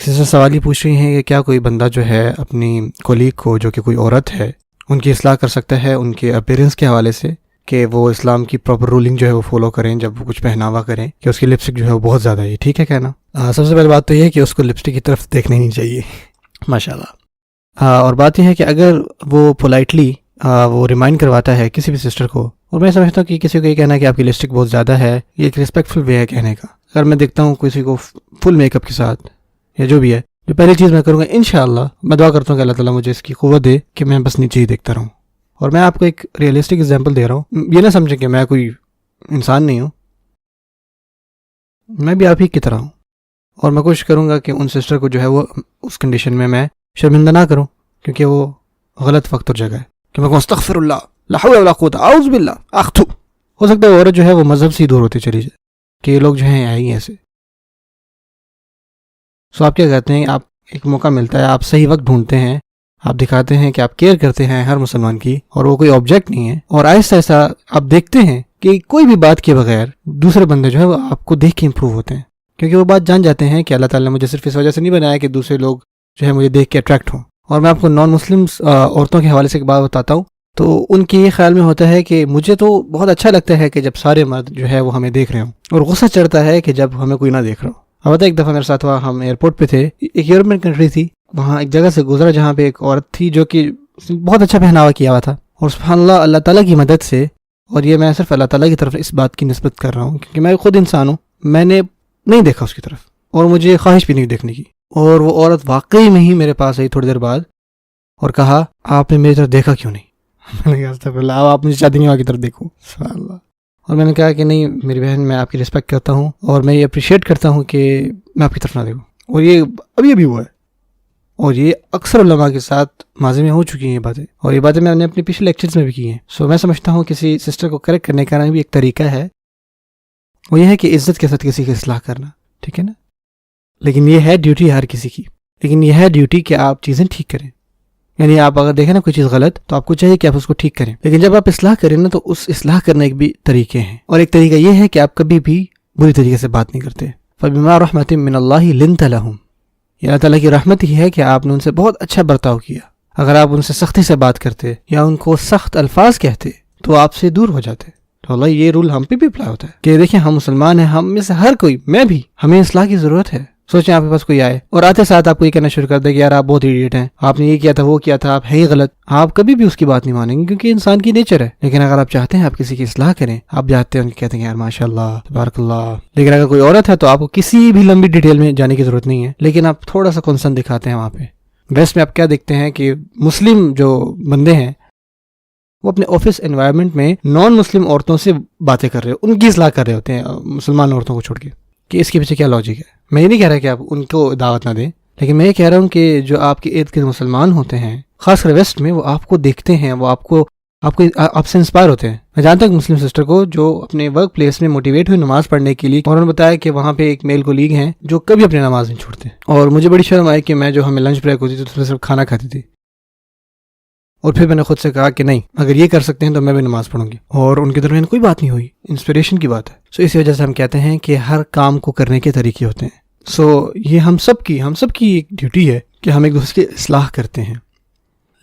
Sister سوال یہ پوچھ رہی ہیں کہ کیا کوئی بندہ جو ہے اپنی کولیگ کو جو کہ کوئی عورت ہے ان کی اصلاح کر سکتا ہے ان کے اپیرنس کے حوالے سے کہ وہ اسلام کی پراپر رولنگ جو ہے وہ فالو کریں جب وہ کچھ پہناوا کریں کہ اس کی لپسٹک جو ہے وہ بہت زیادہ ہے، ٹھیک ہے کہنا؟ سب سے پہلے بات تو یہ ہے کہ اس کو لپسٹک کی طرف دیکھنا ہی نہیں چاہیے ماشاء اللہ۔ اور بات یہ ہے کہ اگر وہ پولائٹلی وہ ریمائنڈ کرواتا ہے کسی بھی سسٹر کو، اور میں سمجھتا ہوں کہ کسی کو یہ کہنا ہے کہ آپ کی لپسٹک بہت زیادہ ہے، یہ ایک رسپیکٹفل وے ہے کہنے کا۔ اگر میں دیکھتا ہوں کسی کو فل میک اپ کے ساتھ یا جو بھی ہے، جو پہلی چیز میں کروں گا انشاءاللہ میں دعا کرتا ہوں کہ اللہ تعالیٰ مجھے اس کی قوت دے کہ میں بس نیچے ہی دیکھتا رہوں۔ اور میں آپ کو ایک ریئلسٹک ایگزامپل دے رہا ہوں، یہ نہ سمجھیں کہ میں کوئی انسان نہیں ہوں، میں بھی آپ ہی کی طرح ہوں، اور میں کوشش کروں گا کہ ان سسٹر کو جو ہے وہ اس کنڈیشن میں شرمندہ نہ کروں، کیونکہ وہ غلط وقت اور جگہ ہے کہ میں کہوں استغفر اللہ لا حول ولا قوت اعوذ باللہ اختو۔ ہو سکتا ہے عورت جو ہے وہ مذہب سے ہی دور ہوتی چلی جائے کہ یہ لوگ جو ہیں ہی ایسے۔ سو آپ کیا کہتے ہیں، آپ ایک موقع ملتا ہے، آپ صحیح وقت ڈھونڈتے ہیں، آپ دکھاتے ہیں کہ آپ کیئر کرتے ہیں ہر مسلمان کی اور وہ کوئی آبجیکٹ نہیں ہے، اور آہستہ آہستہ آپ دیکھتے ہیں کہ کوئی بھی بات کے بغیر دوسرے بندے جو ہے وہ آپ کو دیکھ کے امپروو ہوتے ہیں، کیونکہ وہ بات جان جاتے ہیں کہ اللہ تعالیٰ نے مجھے صرف اس وجہ سے نہیں بنایا کہ دوسرے لوگ جو ہے مجھے دیکھ کے اٹریکٹ ہوں۔ اور میں آپ کو نان مسلم عورتوں کے حوالے سے ایک بات بتاتا ہوں، تو ان کے یہ خیال میں ہوتا ہے کہ مجھے تو بہت اچھا لگتا ہے کہ جب سارے مرد جو ہے وہ ہمیں دیکھ رہے ہوں، اور غصہ چڑھتا ہے کہ جب ہمیں کوئی نہ دیکھ رہا ہو۔ اب ایک دفعہ میرے ساتھ ہوا، ہم ایئرپورٹ پہ تھے، ایک یورپین کنٹری تھی، وہاں ایک جگہ سے گزرا جہاں پہ ایک عورت تھی جو کہ بہت اچھا پہناوا کیا ہوا تھا، اور سبحان اللہ اللہ تعالیٰ کی مدد سے، اور یہ میں صرف اللہ تعالیٰ کی طرف اس بات کی نسبت کر رہا ہوں کیونکہ میں خود انسان ہوں، میں نے نہیں دیکھا اس کی طرف اور مجھے خواہش بھی نہیں دیکھنے کی، اور وہ عورت واقعی میں ہی میرے پاس آئی تھوڑی دیر بعد اور کہا آپ نے میری طرف دیکھا کیوں نہیں؟ میں نے کہا استغفر اللہ، آپ مجھے چاہتی نہیں کی طرف دیکھوں، سبحان اللہ۔ اور میں نے کہا کہ نہیں میری بہن، میں آپ کی رسپیکٹ کرتا ہوں اور میں یہ اپریشیٹ کرتا ہوں کہ میں آپ کی طرف نہ دیکھوں، اور یہ ابھی ہوا ہے، اور یہ اکثر علماء کے ساتھ ماضی میں ہو چکی ہیں یہ باتیں، اور یہ باتیں میں نے اپنے پچھلے لیکچرز میں بھی کی ہیں۔ سو میں سمجھتا ہوں کسی سسٹر کو کریکٹ کرنے کا بھی ایک طریقہ ہے، وہ یہ ہے کہ عزت کے ساتھ کسی کی اصلاح کرنا، ٹھیک ہے نا؟ لیکن یہ ہے ڈیوٹی ہر کسی کی، لیکن یہ ہے ڈیوٹی کہ آپ چیزیں ٹھیک کریں، یعنی آپ اگر دیکھیں نا کوئی چیز غلط تو آپ کو چاہیے کہ آپ اس کو ٹھیک کریں، لیکن جب آپ اصلاح کریں نا تو اس اصلاح کرنے کے بھی طریقے ہیں، اور ایک طریقہ یہ ہے کہ آپ کبھی بھی بری طریقے سے بات نہیں کرتے۔ فَبِمَا رَحْمَةٍ مِّنَ اللَّهِ لِنْتَ لَهُمْ، یہ اللہ تعالیٰ کی رحمت ہی ہے کہ آپ نے ان سے بہت اچھا برتاؤ کیا۔ اگر آپ ان سے سختی سے بات کرتے یا ان کو سخت الفاظ کہتے تو آپ سے دور ہو جاتے۔ تو اللہ یہ رول ہم پہ بھی اپلائی ہوتا ہے کہ دیکھیں ہم مسلمان ہیں، ہم میں سے ہر کوئی، میں بھی، ہمیں اصلاح کی ضرورت ہے۔ سوچیں آپ کے پاس کوئی آئے اور آتے ساتھ آپ کو یہ کہنا شروع کر دے کہ یار آپ بہت ایڈیٹ ہیں، آپ نے یہ کیا تھا وہ کیا تھا، آپ ہے ہی غلط، آپ کبھی بھی اس کی بات نہیں مانیں گے کیونکہ انسان کی نیچر ہے۔ لیکن اگر آپ چاہتے ہیں آپ کسی کی اصلاح کریں، آپ جاتے ہیں ان کے کہتے ہیں یار ماشاء اللہ تبارک اللہ، لیکن اگر کوئی عورت ہے تو آپ کو کسی بھی لمبی ڈیٹیل میں جانے کی ضرورت نہیں ہے، لیکن آپ تھوڑا سا کنسرن دکھاتے ہیں وہاں پہ۔ ویسٹ میں آپ کیا دیکھتے ہیں کہ مسلم جو بندے ہیں وہ اپنے آفس انوائرمنٹ میں نان مسلم عورتوں سے باتیں کر رہے ہیں، ان کی اصلاح کر رہے ہوتے ہیں مسلمان عورتوں کو چھوڑ کے، کہ اس کے پیچھے کیا لاجک ہے۔ میں یہ نہیں کہہ رہا کہ آپ ان کو دعوت نہ دیں، لیکن میں یہ کہہ رہا ہوں کہ جو آپ کے ارد گرد مسلمان ہوتے ہیں خاص کر ویسٹ میں، وہ آپ کو دیکھتے ہیں، وہ آپ سے انسپائر ہوتے ہیں۔ میں جانتا ہوں مسلم سسٹر کو جو اپنے ورک پلیس میں موٹیویٹ ہوئی نماز پڑھنے کے لیے، اور انہوں نے بتایا کہ وہاں پہ ایک میل کولیگ ہیں جو کبھی اپنی نماز نہیں چھوڑتے، اور مجھے بڑی شرم آئی کہ میں جو ہمیں لنچ بریک ہوتی تھی تو صرف کھانا کھاتی تھی، اور پھر میں نے خود سے کہا کہ نہیں اگر یہ کر سکتے ہیں تو میں بھی نماز پڑھوں گی، اور ان کے درمیان کوئی بات نہیں ہوئی، انسپریشن کی بات ہے۔ سو اسی وجہ سے ہم کہتے ہیں کہ ہر کام کو کرنے کے طریقے ہوتے ہیں۔ سو یہ ہم سب کی ایک ڈیوٹی ہے کہ ہم ایک دوسرے کی اصلاح کرتے ہیں،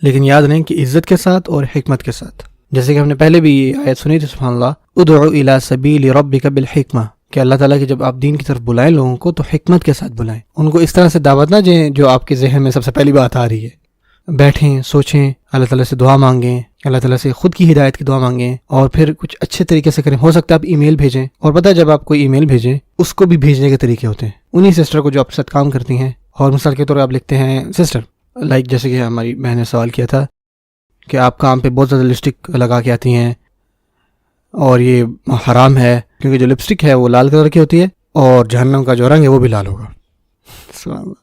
لیکن یاد رہیں کہ عزت کے ساتھ اور حکمت کے ساتھ، جیسے کہ ہم نے پہلے بھی آیت سنی تھی سبحان اللہ، ادعو الی سبیل ربک بالحکمہ، کہ اللہ تعالیٰ کی جب آپ دین کی طرف بلائیں لوگوں کو تو حکمت کے ساتھ بلائیں، ان کو اس طرح سے دعوت نہ دیں جو آپ کے ذہن میں سب سے پہلی بات آ رہی ہے۔ بیٹھیں، سوچیں، اللہ تعالیٰ سے دعا مانگیں، اللہ تعالیٰ سے خود کی ہدایت کی دعا مانگیں، اور پھر کچھ اچھے طریقے سے کریں۔ ہو سکتا ہے آپ ای میل بھیجیں، اور پتہ ہے جب آپ کوئی ای میل بھیجیں اس کو بھی بھیجنے کے طریقے ہوتے ہیں، انہی سسٹر کو جو آپ کے ساتھ کام کرتی ہیں، اور مثال کے طور پر آپ لکھتے ہیں سسٹر، لائک جیسے کہ ہماری بہن نے سوال کیا تھا کہ آپ کام پہ بہت زیادہ لپسٹک لگا کے آتی ہیں اور یہ حرام ہے کیونکہ جو لپسٹک ہے وہ لال کلر کی ہوتی ہے اور جہنم کا جو رنگ ہے وہ بھی لال ہوگا۔ سبحان اللہ،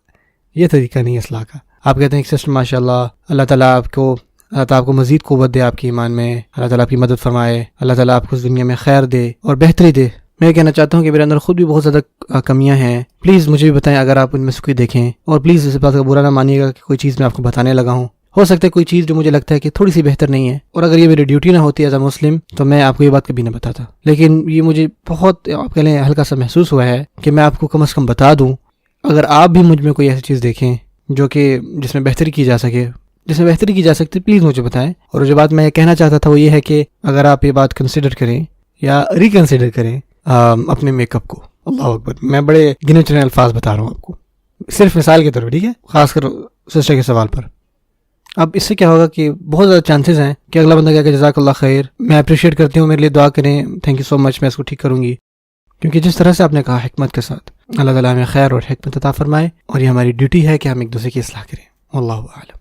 یہ طریقہ نہیں ہے اصلاح کا۔ آپ کہتے ہیں کہ سسٹر ماشاء اللہ، اللہ تعالیٰ آپ کو مزید قوت دے آپ کی ایمان میں، اللہ تعالیٰ آپ کی مدد فرمائے، اللہ تعالیٰ آپ کو اس دنیا میں خیر دے اور بہتری دے۔ میں یہ کہنا چاہتا ہوں کہ میرے اندر خود بھی بہت زیادہ کمیاں ہیں، پلیز مجھے بھی بتائیں اگر آپ ان میں سے کوئی دیکھیں، اور پلیز اس بات کا برا نہ مانیے گا کہ کوئی چیز میں آپ کو بتانے لگا ہوں، ہو سکتا ہے کوئی چیز جو مجھے لگتا ہے کہ تھوڑی سی بہتر نہیں ہے، اور اگر یہ میری ڈیوٹی نہ ہوتی ایز اے مسلم تو میں آپ کو یہ بات کبھی نہ بتاتا، لیکن یہ مجھے بہت آپ کہہ لیں ہلکا سا محسوس ہوا ہے کہ میں آپ کو کم از کم بتا دوں اگر آپ بھی مجھ میں کوئی ایسی چیز دیکھیں جو کہ جس میں بہتری کی جا سکتی پلیز مجھے بتائیں. اور جو بات میں کہنا چاہتا تھا وہ یہ ہے کہ اگر آپ یہ بات کنسیڈر کریں یا ریکنسیڈر کریں اپنے میک اپ کو. اللہ اکبر, میں بڑے گنے چنے الفاظ بتا رہا ہوں آپ کو, صرف مثال کے طور پر, ٹھیک ہے, خاص کر سسٹر کے سوال پر. اب اس سے کیا ہوگا کہ بہت زیادہ چانسز ہیں کہ اگلا بندہ کہے کہ جزاک اللہ خیر, میں اپریشیٹ کرتی ہوں, میرے لیے دعا کریں, تھینک یو سو مچ, میں اس کو ٹھیک کروں گی. کیونکہ جس طرح سے آپ نے کہا حکمت کے ساتھ, اللہ تعالیٰ ہمیں خیر اور حکمت عطا فرمائے, اور یہ ہماری ڈیوٹی ہے کہ ہم ایک دوسرے کی اصلاح کریں. واللہ اعلم.